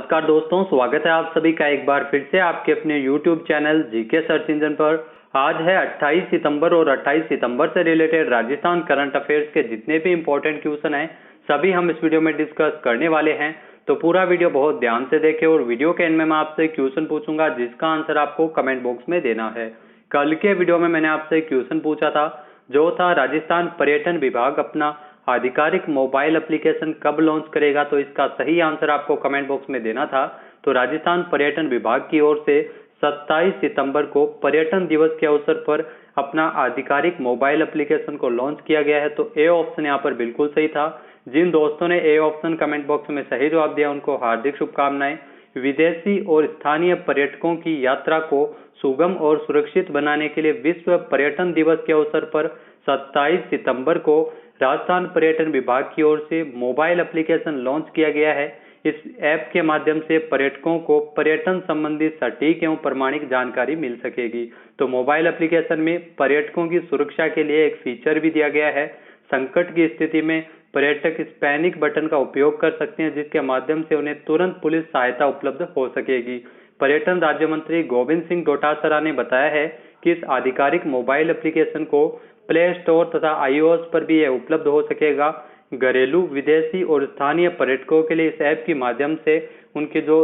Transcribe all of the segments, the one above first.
नमस्कार दोस्तों, स्वागत है आप सभी का एक बार फिर से आपके अपने YouTube channel GK search engine पर। आज है 28 सितंबर और 28 सितंबर से रिलेटेड राजस्थान करंट अफेयर्स के जितने भी इंपॉर्टेंट क्वेश्चन हैं सभी हम इस वीडियो में डिस्कस करने वाले हैं। तो पूरा वीडियो बहुत ध्यान से देखें और वीडियो के एंड में मैं आपसे क्वेश्चन पूछूंगा जिसका आंसर आपको कमेंट बॉक्स में देना है। कल के वीडियो में मैंने आपसे क्वेश्चन पूछा था जो था राजस्थान पर्यटन विभाग अपना आधिकारिक मोबाइल एप्लीकेशन कब लॉन्च करेगा, तो इसका सही आंसर आपको कमेंट बॉक्स में देना था। तो राजस्थान पर्यटन विभाग की ओर से 27 सितंबर को पर्यटन दिवस के अवसर पर अपना आधिकारिक मोबाइल एप्लीकेशन को लॉन्च किया गया है। तो ए ऑप्शन यहाँ पर बिल्कुल सही था। जिन दोस्तों ने ए ऑप्शन कमेंट बॉक्स में सही जवाब दिया उनको हार्दिक शुभकामनाएं। विदेशी और स्थानीय पर्यटकों की यात्रा को सुगम और सुरक्षित बनाने के लिए विश्व पर्यटन दिवस के अवसर पर 27 सितंबर को राजस्थान पर्यटन विभाग की ओर से मोबाइल एप्लीकेशन लॉन्च किया गया है। इस ऐप के माध्यम से पर्यटकों को पर्यटन संबंधी सटीक एवं प्रमाणिक जानकारी मिल सकेगी। तो मोबाइल एप्लीकेशन में पर्यटकों की सुरक्षा के लिए एक फीचर भी दिया गया है। संकट की स्थिति में पर्यटक इस पैनिक बटन का उपयोग कर सकते हैं जिसके माध्यम से उन्हें तुरंत पुलिस सहायता उपलब्ध हो सकेगी। पर्यटन राज्य मंत्री गोविंद सिंह डोटासरा ने बताया है कि इस आधिकारिक मोबाइल एप्लीकेशन को प्ले स्टोर तथा iOS पर भी यह उपलब्ध हो सकेगा। घरेलू, विदेशी और स्थानीय पर्यटकों के लिए इस ऐप के माध्यम से उनकी जो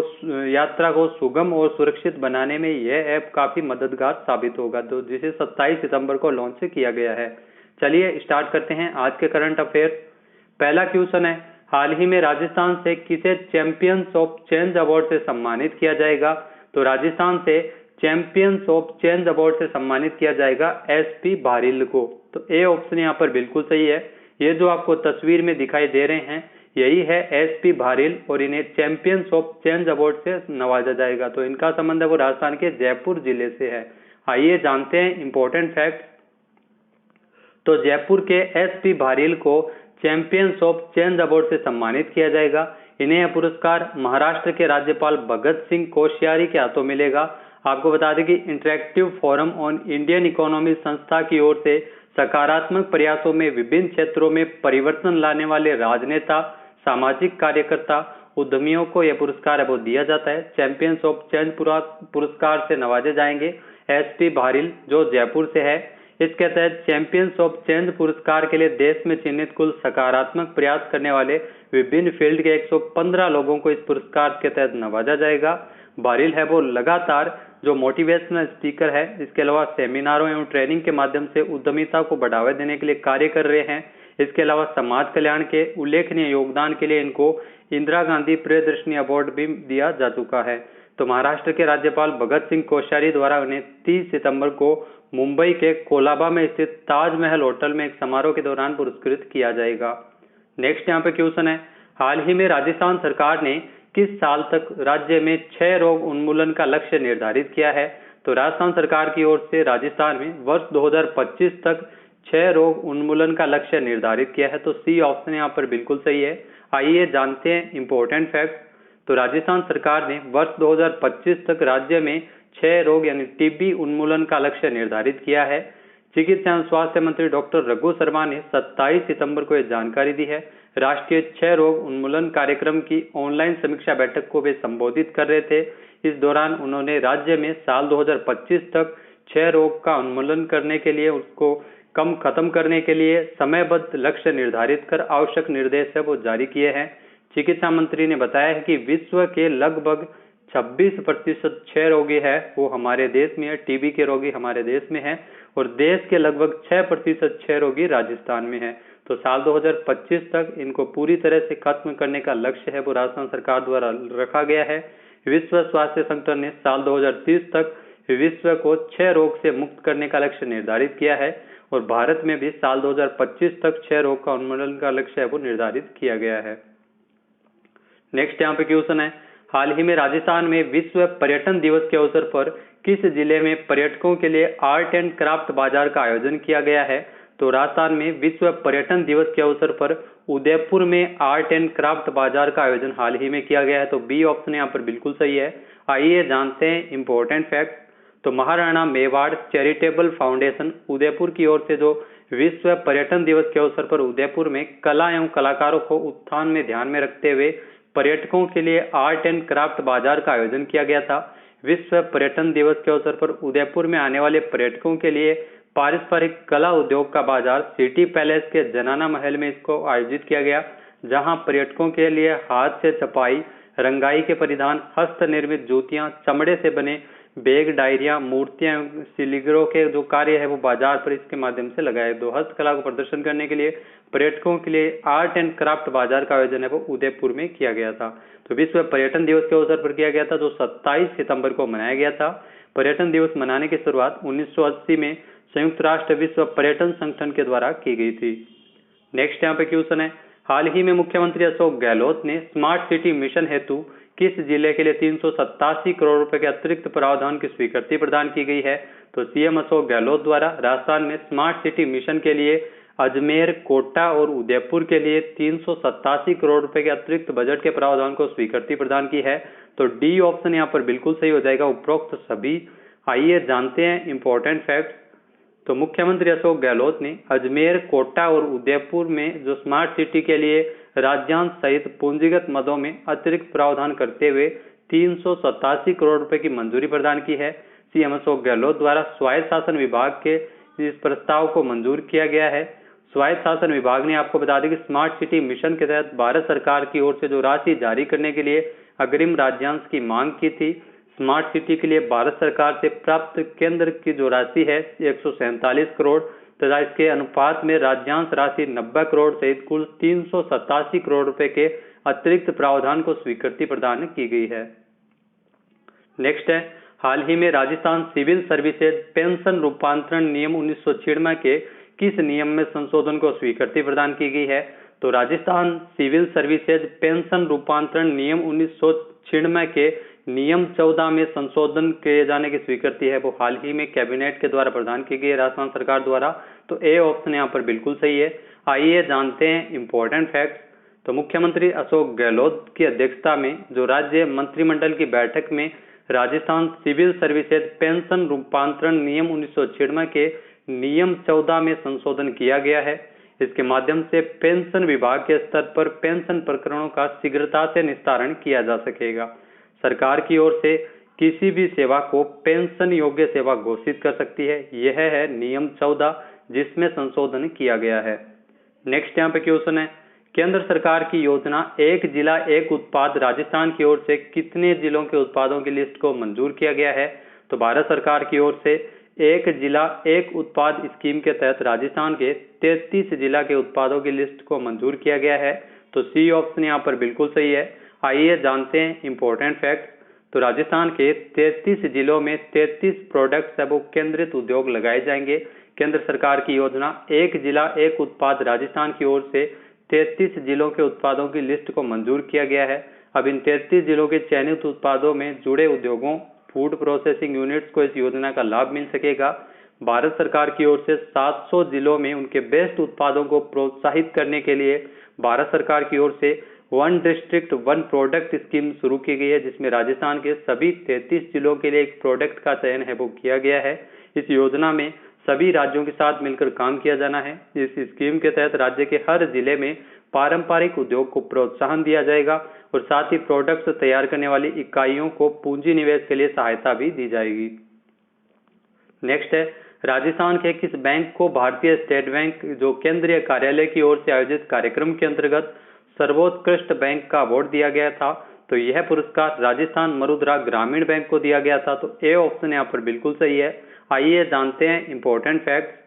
यात्रा को सुगम और सुरक्षित बनाने में यह ऐप काफी मददगार साबित होगा। तो जिसे 27 सितंबर को लॉन्च किया गया है। चलिए स्टार्ट करते हैं आज के करंट अफेयर। पहला क्वेश्चन है, हाल ही में राजस्थान से किसे चैंपियंस ऑफ चेंज अवार्ड से सम्मानित किया जाएगा? तो राजस्थान से चैंपियंस ऑफ चेंज अवार्ड से सम्मानित किया जाएगा एसपी भारिल को। तो ए ऑप्शन यहाँ पर बिल्कुल सही है। ये जो आपको तस्वीर में दिखाई दे रहे हैं यही है एसपी भारिल और इन्हें चैंपियंस ऑफ चेंज अवार्ड से नवाजा जाएगा। तो इनका संबंध है वो राजस्थान के जयपुर जिले से है। आइए जानते हैं इंपॉर्टेंट फैक्ट। तो जयपुर के एसपी भारिल को चैंपियंस ऑफ चेंज अवार्ड से सम्मानित किया जाएगा। इन्हें यह पुरस्कार महाराष्ट्र के राज्यपाल भगत सिंह कोश्यारी के हाथों मिलेगा। आपको बता दें कि interactive forum on Indian economy संस्था की ओर से सकारात्मक प्रयासों में विभिन्न क्षेत्रों में परिवर्तन लाने वाले राजनेता, सामाजिक कार्यकर्ता, उद्यमियों को यह पुरस्कार है वो दिया जाता है। चैंपियंस ऑफ चेंज पुरस्कार से नवाजे जाएंगे एसपी भारिल जो जयपुर से है। इसके तहत चैंपियंस ऑफ चेंज पुरस्कार के लिए देश में चिन्हित कुल सकारात्मक प्रयास करने वाले विभिन्न फील्ड के 115 लोगों को इस पुरस्कार के तहत नवाजा जाएगा। भारिल है वो लगातार जो मोटिवेशनल स्पीकर है, इसके अलावा सेमिनारों एवं ट्रेनिंग के माध्यम से उद्यमिता को बढ़ावा देने के लिए कार्य कर रहे हैं। इसके अलावा समाज कल्याण के उल्लेखनीय योगदान के लिए इनको इंदिरा गांधी प्रियदर्शनी अवार्ड भी दिया जा चुका है। तो महाराष्ट्र के राज्यपाल भगत सिंह कोश्यारी द्वारा उन्हें 30 सितंबर को मुंबई के कोलाबा में स्थित ताजमहल होटल में एक समारोह के दौरान पुरस्कृत किया जाएगा। नेक्स्ट यहाँ पे क्वेश्चन है, हाल ही में राजस्थान सरकार ने किस साल तक राज्य में क्षय रोग उन्मूलन का लक्ष्य निर्धारित किया है? तो राजस्थान सरकार की ओर से राजस्थान में वर्ष 2025 तक क्षय रोग उन्मूलन का लक्ष्य निर्धारित किया है। तो सी ऑप्शन यहाँ पर बिल्कुल सही है। आइए जानते हैं इंपॉर्टेंट फैक्ट। तो राजस्थान सरकार ने वर्ष 2025 तक राज्य में क्षय रोग यानी टीबी उन्मूलन का लक्ष्य निर्धारित किया है। चिकित्सा एवं स्वास्थ्य मंत्री डॉक्टर रघु शर्मा ने 27 सितंबर को यह जानकारी दी है। राष्ट्रीय क्षय रोग उन्मूलन कार्यक्रम की ऑनलाइन समीक्षा बैठक को वे संबोधित कर रहे थे। इस दौरान उन्होंने राज्य में साल 2025 तक क्षय रोग का उन्मूलन करने के लिए उसको खत्म करने के लिए समयबद्ध लक्ष्य निर्धारित कर आवश्यक निर्देश है वो जारी किए हैं। चिकित्सा मंत्री ने बताया है कि विश्व के लगभग 26% क्षय रोगी है वो हमारे देश में है, टीबी के रोगी हमारे देश में है और देश के लगभग 6% क्षय रोगी राजस्थान में है। तो साल 2025 तक इनको पूरी तरह से खत्म करने का लक्ष्य है वो राजस्थान सरकार द्वारा रखा गया है। विश्व स्वास्थ्य संगठन ने साल 2030 तक विश्व को क्षय रोग से मुक्त करने का लक्ष्य निर्धारित किया है और भारत में भी साल 2025 तक क्षय रोग का उन्मूलन का लक्ष्य है वो निर्धारित किया गया है। नेक्स्ट यहाँ पे क्वेश्चन है, हाल ही में राजस्थान में विश्व पर्यटन दिवस के अवसर पर किस जिले में पर्यटकों के लिए आर्ट एंड क्राफ्ट बाजार का आयोजन किया गया है? तो राजस्थान में विश्व पर्यटन दिवस के अवसर पर उदयपुर में आर्ट एंड क्राफ्ट बाजार का आयोजन हाल ही में किया गया है। तो बी ऑप्शन यहाँ पर बिल्कुल सही है। आइए जानते हैं इंपॉर्टेंट फैक्ट। तो महाराणा मेवाड़ चैरिटेबल फाउंडेशन उदयपुर की ओर से जो विश्व पर्यटन दिवस के अवसर पर उदयपुर में कला एवं कलाकारों को उत्थान में ध्यान में रखते हुए पर्यटकों के लिए आर्ट एंड क्राफ्ट बाजार का आयोजन किया गया था। विश्व पर्यटन दिवस के अवसर पर उदयपुर में आने वाले पर्यटकों के लिए पारंपरिक कला उद्योग का बाजार सिटी पैलेस के जनाना महल में इसको आयोजित किया गया, जहां पर्यटकों के लिए हाथ से छपाई, रंगाई के परिधान, हस्त निर्मित जूतियां, चमड़े से बने बैग, डायरिया, मूर्तियां, सिलिग्रो के जो कार्य है वो बाजार पर इसके माध्यम से लगाए। दो हस्तकला को प्रदर्शन करने के लिए पर्यटकों के लिए आर्ट एंड क्राफ्ट बाजार का आयोजन है वो उदयपुर में किया गया था। तो विश्व पर्यटन दिवस के अवसर पर किया गया था, जो 27 सितंबर को मनाया गया था। पर्यटन दिवस मनाने की शुरुआत 1980 में संयुक्त राष्ट्र विश्व पर्यटन संगठन के द्वारा की गई थी। नेक्स्ट यहाँ पे क्वेश्चन है, हाल ही में मुख्यमंत्री अशोक गहलोत ने स्मार्ट सिटी मिशन हेतु किस जिले के लिए 387 करोड़ रुपए के अतिरिक्त प्रावधान की स्वीकृति प्रदान की गई है? तो सीएम अशोक गहलोत द्वारा राजस्थान में स्मार्ट सिटी मिशन के लिए अजमेर, कोटा और उदयपुर के लिए 387 करोड़ रुपए के अतिरिक्त बजट के प्रावधान को स्वीकृति प्रदान की है। तो डी ऑप्शन यहाँ पर बिल्कुल सही हो जाएगा, उपरोक्त सभी। आइए जानते हैं इंपॉर्टेंट फैक्ट्स। तो मुख्यमंत्री अशोक गहलोत ने अजमेर, कोटा और उदयपुर में जो स्मार्ट सिटी के लिए राज्यांश सहित पूंजीगत मदों में अतिरिक्त प्रावधान करते हुए 387 करोड़ रुपए की मंजूरी प्रदान की है। सीएम अशोक गहलोत द्वारा स्वायत्त शासन विभाग के इस प्रस्ताव को मंजूर किया गया है। स्वायत्त शासन विभाग ने आपको बता दें कि स्मार्ट सिटी मिशन के तहत भारत सरकार की ओर से जो राशि जारी करने के लिए अग्रिम राज्यांश की मांग की थी, स्मार्ट सिटी के लिए भारत सरकार से प्राप्त केंद्र की जो राशि है 147 करोड़ तथा इसके अनुपात में राज्यांश राशि 90 करोड़ सहित कुल 387 करोड़ रुपए के अतिरिक्त प्रावधान को स्वीकृति प्रदान की गई है। नेक्स्ट है, हाल ही में राजस्थान सिविल सर्विसेज पेंशन रूपांतरण नियम 1996 के किस नियम में संशोधन को स्वीकृति प्रदान की गई है? तो राजस्थान सिविल सर्विसेज पेंशन रूपांतरण नियम 1996 के नियम 14 में संशोधन किए जाने की स्वीकृति है वो हाल ही में कैबिनेट के द्वारा प्रदान की गई है राजस्थान सरकार द्वारा। तो ए ऑप्शन यहाँ पर बिल्कुल सही है। आइए जानते हैं इंपॉर्टेंट फैक्ट्स। तो मुख्यमंत्री अशोक गहलोत की अध्यक्षता में जो राज्य मंत्रिमंडल की बैठक में राजस्थान सिविल सर्विसेज पेंशन रूपांतरण नियम 1996 के नियम 14 में संशोधन किया गया है। इसके माध्यम से पेंशन विभाग के स्तर पर पेंशन प्रकरणों का शीघ्रता से निस्तारण किया जा सकेगा। सरकार की ओर से किसी भी सेवा को पेंशन योग्य सेवा घोषित कर सकती है। यह है नियम 14 जिसमें संशोधन किया गया है। नेक्स्ट यहाँ पे क्वेश्चन है, केंद्र सरकार की योजना एक जिला एक उत्पाद राजस्थान की ओर से कितने जिलों के उत्पादों की लिस्ट को मंजूर किया गया है? तो भारत सरकार की ओर से एक जिला एक उत्पाद स्कीम के तहत राजस्थान के 33 जिला के उत्पादों की लिस्ट को मंजूर किया गया है। तो सी ऑप्शन यहाँ पर बिल्कुल सही है। आइए जानते हैं इंपॉर्टेंट फैक्ट। तो राजस्थान के 33 जिलों में 33 प्रोडक्ट्स है वो केंद्रित उद्योग लगाए जाएंगे। केंद्र सरकार की योजना एक जिला एक उत्पाद राजस्थान की ओर से 33 जिलों के उत्पादों की लिस्ट को मंजूर किया गया है। अब इन 33 जिलों के चयनित उत्पादों में जुड़े उद्योगों, फूड प्रोसेसिंग यूनिट्स को इस योजना का लाभ मिल सकेगा। भारत सरकार की ओर से 700 जिलों में उनके बेस्ट उत्पादों को प्रोत्साहित करने के लिए भारत सरकार की ओर से one district one product scheme शुरू की गई है, जिसमें राजस्थान के सभी 33 जिलों के लिए एक प्रोडक्ट का चयन है वो किया गया है। इस योजना में सभी राज्यों के साथ मिलकर काम किया जाना है। इस स्कीम के तहत राज्य के हर जिले में पारंपरिक उद्योग को प्रोत्साहन दिया जाएगा और साथ ही प्रोडक्ट्स तैयार करने वाली इकाइयों को पूंजी निवेश के लिए सहायता भी दी जाएगी। नेक्स्ट है, राजस्थान के किस बैंक को भारतीय स्टेट बैंक जो केंद्रीय कार्यालय की ओर से आयोजित कार्यक्रम के अंतर्गत सर्वोत्कृष्ट बैंक का अवार्ड दिया गया था? तो यह पुरस्कार राजस्थान मरुद्रा ग्रामीण बैंक को दिया गया था। तो ए ऑप्शन यहाँ पर बिल्कुल सही है। आइए जानते हैं इंपॉर्टेंट फैक्ट्स।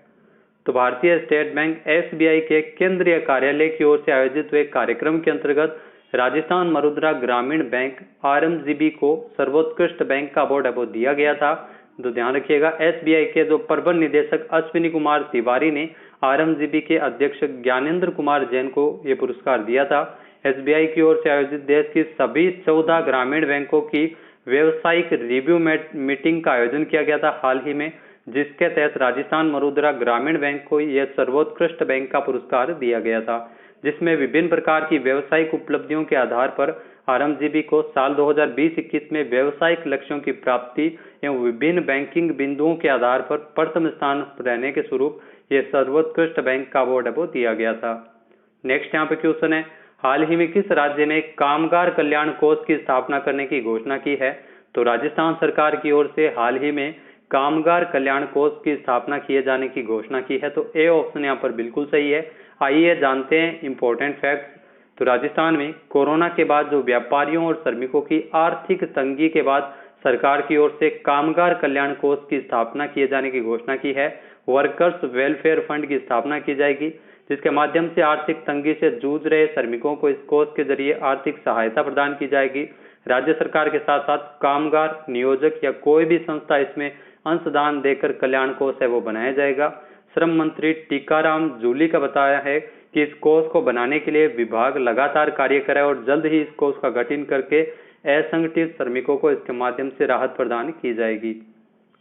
तो भारतीय स्टेट बैंक एसबीआई के केंद्रीय कार्यालय की ओर से आयोजित हुए कार्यक्रम के अंतर्गत राजस्थान मरुद्रा ग्रामीण बैंक आरएमजीबी को सर्वोत्कृष्ट बैंक का अवार्ड वो दिया गया था। तो ध्यान रखिएगा, एसबीआई के जो प्रबंध निदेशक अश्विनी कुमार तिवारी ने आरएमजीबी के अध्यक्ष ज्ञानेंद्र कुमार जैन को यह पुरस्कार दिया था। एसबीआई की ओर से आयोजित देश की सभी 14 ग्रामीण बैंकों की व्यवसायिक रिव्यू मीटिंग का आयोजन किया गया था हाल ही में, जिसके तहत राजस्थान मरुद्रा ग्रामीण बैंक को यह सर्वोत्कृष्ट बैंक का पुरस्कार दिया गया था, जिसमें विभिन्न प्रकार की व्यवसायिक उपलब्धियों के आधार पर आरएमजीबी को साल 2020-21 में व्यावसायिक लक्ष्यों की प्राप्ति एवं विभिन्न बैंकिंग बिंदुओं के आधार पर प्रथम स्थान रहने के स्वरूप यह सर्वोत्कृष्ट बैंक का अवार्ड वो दिया गया था। नेक्स्ट यहाँ पे क्वेश्चन है, हाल ही में किस राज्य ने कामगार कल्याण कोष की स्थापना करने की घोषणा की है? तो राजस्थान सरकार की ओर से हाल ही में कामगार कल्याण कोष की स्थापना किए जाने की घोषणा की है। तो ए ऑप्शन यहाँ पर बिल्कुल सही है। आइए जानते हैं इंपॉर्टेंट फैक्ट्स। तो राजस्थान में कोरोना के बाद जो व्यापारियों और श्रमिकों की आर्थिक तंगी के बाद सरकार की ओर से कामगार कल्याण कोष की स्थापना किए जाने की घोषणा की है। वर्कर्स वेलफेयर फंड की स्थापना की जाएगी, जिसके माध्यम से आर्थिक तंगी से जूझ रहे श्रमिकों को इस कोष के जरिए आर्थिक सहायता प्रदान की जाएगी। राज्य सरकार के साथ साथ कामगार, नियोजक या कोई भी संस्था इसमें अंशदान देकर कल्याण कोष है वो बनाया जाएगा। श्रम मंत्री टीकाराम जूली का बताया है कि इस कोष को बनाने के लिए विभाग लगातार कार्य करे और जल्द ही इस कोष का गठन करके असंगठित श्रमिकों को इसके माध्यम से राहत प्रदान की जाएगी।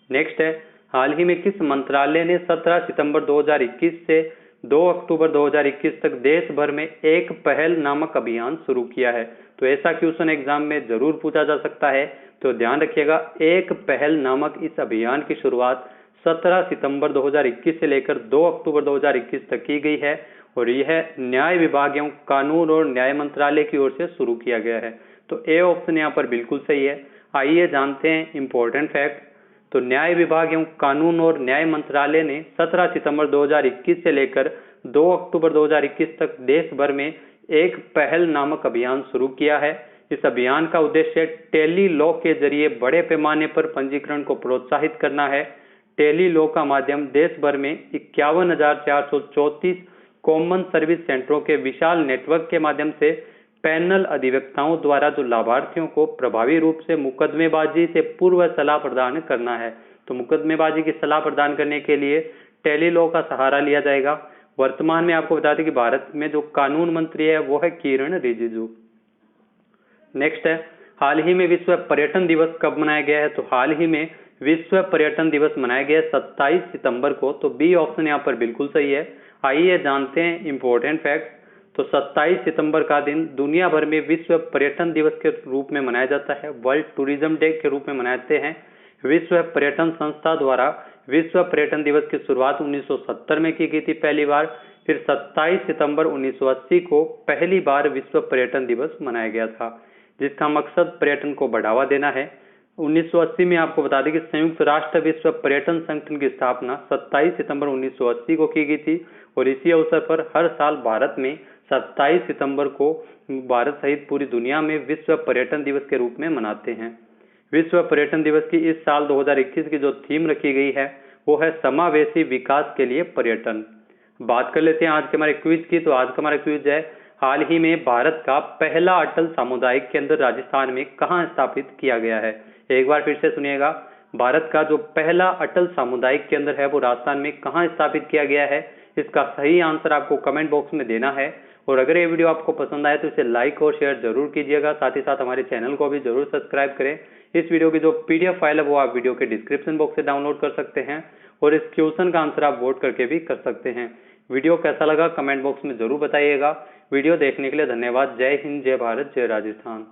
नेक्स्ट है, हाल ही में किस मंत्रालय ने 17 सितंबर 2021 से 2 अक्टूबर 2021 तक देश भर में एक पहल नामक अभियान शुरू किया है? तो ऐसा क्वेश्चन एग्जाम में जरूर पूछा जा सकता है, तो ध्यान रखिएगा। एक पहल नामक इस अभियान की शुरुआत 17 सितंबर 2021 से लेकर 2 अक्टूबर 2021 तक की गई है और यह न्याय विभाग एवं कानून और न्याय मंत्रालय की ओर से शुरू किया गया है। तो ए ऑप्शन यहाँ पर बिल्कुल सही है। आइए जानते हैं इंपॉर्टेंट फैक्ट। तो न्याय विभाग एवं कानून और न्याय मंत्रालय ने 17 सितंबर 2021 से लेकर 2 अक्टूबर 2021 तक देश भर में एक पहल नामक अभियान शुरू किया है। इस अभियान का उद्देश्य टेली लॉ के जरिए बड़े पैमाने पर पंजीकरण को प्रोत्साहित करना है। टेली लॉ का माध्यम देश भर में 51,434 कॉमन सर्विस सेंटरों के विशाल नेटवर्क के माध्यम से पैनल अधिवक्ताओं द्वारा जो लाभार्थियों को प्रभावी रूप से मुकदमेबाजी से पूर्व सलाह प्रदान करना है। तो मुकदमेबाजी की सलाह प्रदान करने के लिए टेली लॉ का सहारा लिया जाएगा। वर्तमान में आपको बता दें कि भारत में जो कानून मंत्री है वो है किरण रिजिजू। नेक्स्ट है, हाल ही में विश्व पर्यटन दिवस कब मनाया गया है? तो हाल ही में विश्व पर्यटन दिवस मनाया गया 27 सितंबर को। तो बी ऑप्शन यहाँ पर बिल्कुल सही है। आइए जानते हैं इंपॉर्टेंट फैक्ट। तो 27 सितंबर का दिन दुनिया भर में विश्व पर्यटन दिवस के रूप में मनाया जाता है, वर्ल्ड टूरिज्म डे के रूप में मनाते हैं। विश्व पर्यटन संस्था द्वारा विश्व पर्यटन दिवस की शुरुआत 1970 में की गई थी पहली बार। फिर 27 सितंबर 1980 को पहली बार विश्व पर्यटन दिवस मनाया गया था, जिसका मकसद पर्यटन को बढ़ावा देना है। 1980 में आपको बता दें कि संयुक्त राष्ट्र विश्व पर्यटन संगठन की स्थापना 27 सितंबर 1980 को की गई थी और इसी अवसर पर हर साल भारत में 27 सितंबर को भारत सहित पूरी दुनिया में विश्व पर्यटन दिवस के रूप में मनाते हैं। विश्व पर्यटन दिवस की इस साल 2021 की जो थीम रखी गई है वो है समावेशी विकास के लिए पर्यटन। बात कर लेते हैं आज के हमारे क्विज की। तो आज का हमारा क्विज है, हाल ही में भारत का पहला अटल सामुदायिक केंद्र राजस्थान में कहाँ स्थापित किया गया है? एक बार फिर से सुनिएगा, भारत का जो पहला अटल सामुदायिक केंद्र है वो राजस्थान में कहाँ स्थापित किया गया है? इसका सही आंसर आपको कमेंट बॉक्स में देना है। और अगर ये वीडियो आपको पसंद आए तो इसे लाइक और शेयर जरूर कीजिएगा। साथ ही साथ हमारे चैनल को भी जरूर सब्सक्राइब करें। इस वीडियो की जो पीडीएफ फाइल है वो आप वीडियो के डिस्क्रिप्शन बॉक्स से डाउनलोड कर सकते हैं और इस क्वेश्चन का आंसर आप वोट करके भी कर सकते हैं। वीडियो कैसा लगा कमेंट बॉक्स में जरूर बताइएगा। वीडियो देखने के लिए धन्यवाद। जय हिंद, जय भारत, जय राजस्थान।